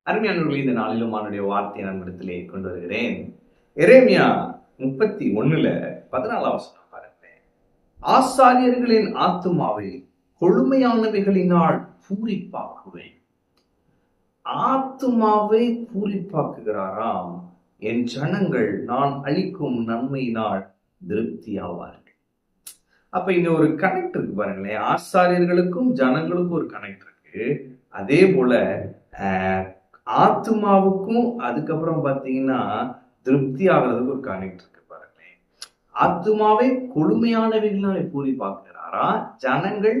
அருமையானவர்களே, இந்த நாளிலும் அவனுடைய வார்த்தையை நம்மிடத்திலே கொண்டு வருகிறேன். எரேமியா 31:14 பாருங்க. ஆசாரியர்களின் ஆத்துமாவை கொழுமையானவைகளினால் பூரிப்பாக்குவேன். ஆத்துமாவை பூரிப்பாக்குகிறாராம். என் ஜனங்கள் நான் அளிக்கும் நன்மையினால் திருப்தியாவார்கள். அப்ப இங்க ஒரு கனெக்ட் இருக்கு பாருங்களேன். ஆசாரியர்களுக்கும் ஜனங்களுக்கும் ஒரு கனெக்ட் இருக்கு. அதே போல ஆத்மாவுக்கும் அதுக்கப்புறம் பாத்தீங்கன்னா திருப்தி ஆகிறதுக்கு ஒரு கனெக்ட் இருக்கு பாருங்களேன். ஆத்மாவை கொழுமையானவைகளினாலே பூரி பார்க்கிறாரா, ஜனங்கள்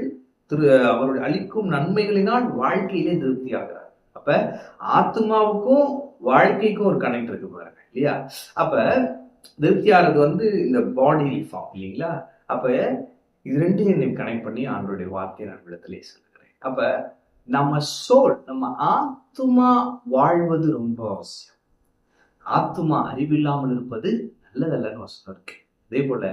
அவருடைய அளிக்கும் நன்மைகளினால் வாழ்க்கையிலே திருப்தி ஆகிறார். அப்ப ஆத்மாவுக்கும் வாழ்க்கைக்கும் ஒரு கனெக்ட் இருக்கு பாருங்க இல்லையா. அப்ப திருப்தி ஆகிறது இந்த பாடி ஃபார்ம் இல்லைங்களா. அப்ப இது ரெண்டையும் கனெக்ட் பண்ணி ஆண்டோடைய வார்த்தையை நான் இடத்திலே சொல்லுகிறேன். அப்ப நம்ம சோல், நம்ம ஆத்துமா வாழ்வது ரொம்ப அவசியம். ஆத்துமா அறிவில்லாமல் இருப்பது நல்லதல்லன்னு வசனம் இருக்கு. அதே போல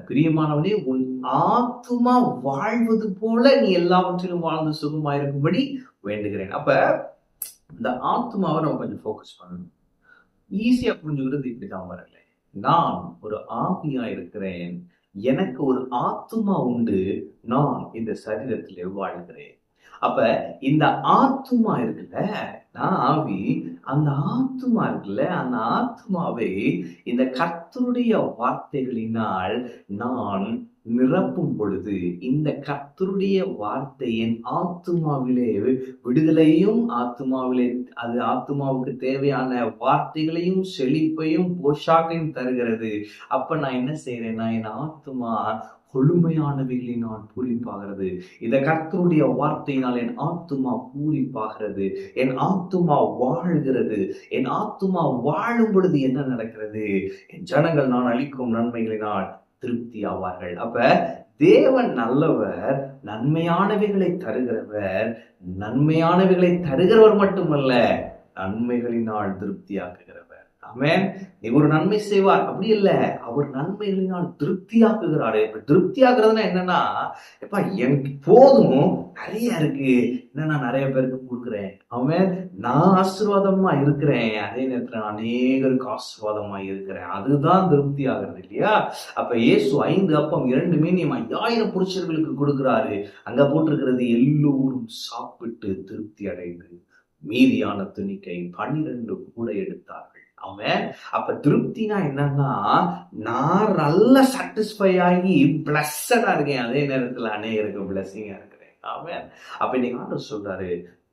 பிரியமானவனே, உன் ஆத்துமா வாழ்வது போல நீ எல்லாவற்றிலும் வாழ்ந்து சுகமாயிருக்கும்படி வேண்டுகிறேன். அப்ப இந்த ஆத்துமாவை நம்ம கொஞ்சம் ஃபோக்கஸ் பண்ணணும். ஈஸியா புரிஞ்சுக்கிறது இப்படிதான் வரல. நான் ஒரு ஆவியா இருக்கிறேன், எனக்கு ஒரு ஆத்துமா உண்டு, நான் இந்த சரீரத்திலே வாழ்கிறேன். அப்ப இந்த ஆத்துமா இருக்குல்ல, நான் ஆவி, அந்த ஆத்துமா இருக்குல்ல, அந்த ஆத்துமாவை இந்த கர்த்தருடைய வார்த்தைகளினால் நான் நிரப்பும் பொழுது, இந்த கர்த்தருடைய வார்த்தை என் ஆத்துமாவிலே விடுதலையும், ஆத்துமாவிலே அது ஆத்துமாவுக்கு தேவையான வார்த்தைகளையும் செழிப்பையும் போஷாக்கையும் தருகிறது. அப்ப நான் என்ன செய்யறேன்னா, என் ஆத்துமா கொழுமையானவைகளினால் பூரிப்பாகிறது. இந்த கர்த்தருடைய வார்த்தையினால் என் ஆத்துமா பூரிப்பாகிறது, என் ஆத்துமா வாழ்கிறது. என் ஆத்துமா வாழும் பொழுது என்ன நடக்கிறது? என் ஜனங்கள் நான் அளிக்கும் நன்மைகளினால் திருப்தி ஆவார்கள். அப்ப தேவன் நல்லவர், நன்மையானவைகளை தருகிறவர். நன்மையானவைகளை தருகிறவர் மட்டுமல்ல, நன்மைகளினால் திருப்தியாக்குகிறவர். ஆமென். ஒரு நன்மை செய்வார் அப்படி இல்ல, அவர் நன்மைகளினால் திருப்தியாக்குகிறாரு. இப்ப திருப்தியாக்குறதுன்னா என்னன்னா, எப்ப எனக்கு போதும், நிறைய இருக்கு, என்னன்னா நிறைய பேருக்கு கொடுக்குறேன். ஆமென். நான் ஆசீர்வாதமா இருக்கிறேன், அதே நேரத்துல நான் அநேகருக்கு ஆசீர்வாதமா இருக்கிறேன். அதுதான் திருப்தி ஆகிறது இல்லையா. அப்ப இயேசு 5 அப்பம் 2 மீனியம் 5000 புருஷர்களுக்கு கொடுக்கிறாரு. அங்க போட்டிருக்கிறது, எல்லோரும் சாப்பிட்டு திருப்தி அடைந்து மீதியான துணிக்கை 12 கூட எடுத்தார்கள். அவன் அப்ப திருப்தினா என்னன்னா, நான் நல்ல சாட்டிஸ்ஃபை ஆகி பிளஸ்ஸடா இருக்கேன், அதே நேரத்துல அநேகருக்கு பிளஸிங்கா இருக்கிறேன். அவன் அப்ப இன்னைக்கு ஆண்டவர் சொல்றாரு,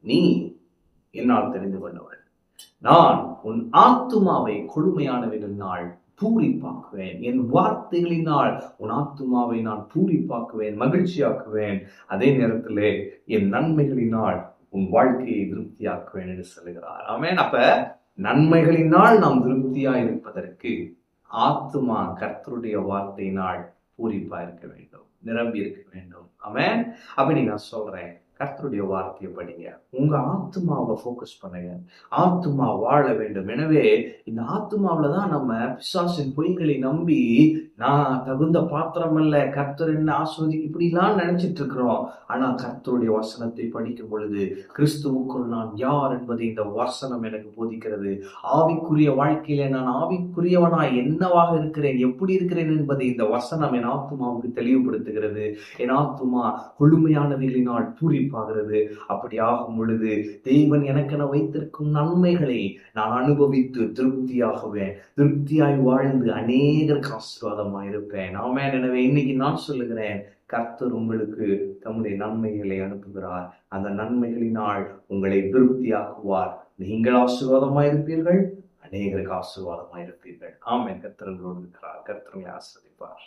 நீ என்னால் தெரிந்து கொண்டவன், நான் உன் ஆத்துமாவை கொழுமையானவைகளினால் பூரிப்பாக்குவேன், என் வார்த்தைகளினால் உன் ஆத்துமாவை நான் பூரிப்பாக்குவேன், மகிழ்ச்சியாக்குவேன். அதே நேரத்திலே என் நன்மைகளினால் உன் வாழ்க்கையை திருப்தியாக்குவேன் என்று சொல்லுகிறார். ஆமென். அப்ப நன்மைகளினால் நாம் திருப்தியா இருப்பதற்கு ஆத்துமா கர்த்தருடைய வார்த்தையினால் பூரிப்பா இருக்க வேண்டும், நிரம்பி இருக்க வேண்டும். ஆமென். அப்படி நான் சொல்றேன், கர்த்தருடைய வார்த்தையை படிங்க, உங்க ஆத்துமாவை ஃபோக்கஸ் பண்ணுங்க. ஆத்துமா வாழ வேண்டும். எனவே இந்த ஆத்துமாவில்தான் நம்ம பிசாசின் பொய்களை நம்பி, நான் தகுந்த பாத்திரம் அல்ல, கர்த்தர் என்ன ஆஸ்வதிக்கு இப்படிலாம் நினைச்சிட்டு இருக்கிறோம். ஆனா கர்த்தருடைய வசனத்தை படிக்கும் பொழுது, கிறிஸ்துவுக்குள் நான் யார் என்பதை இந்த வசனம் எனக்கு போதிக்கிறது. ஆவிக்குரிய வாழ்க்கையில நான் ஆவிக்குரியவனாய் என்னவாக இருக்கிறேன், எப்படி இருக்கிறேன் என்பதை இந்த வசனம் என் ஆத்துமாவுக்கு தெளிவுபடுத்துகிறது. என் ஆத்துமா கொழுமையானவைகளினால் பூரிப்பாகிறது. அப்படி ஆகும் பொழுது தேவன் எனக்கென வைத்திருக்கும் நன்மைகளை நான் அனுபவித்து திருப்தியாகுவேன். திருப்தியாய் வாழ்ந்து அநேகருக்கு ஆசீர்வாதமாய் இருப்பேன். ஆமென். எனவே இன்னைக்கு நான் சொல்லுகிறேன், கர்த்தர் உங்களுக்கு தம்முடைய நன்மைகளை அனுப்புகிறார். அந்த நன்மைகளினால் உங்களை திருப்தியாக்குவார். நீங்கள் ஆசீர்வாதமாய் இருப்பீர்கள், அநேகருக்கு ஆசீர்வாதமாய் இருப்பீர்கள். ஆமென். கர்த்தர் உங்களோடு இருக்கிறார். கர்த்தரை ஆசீர்வதிப்பார்.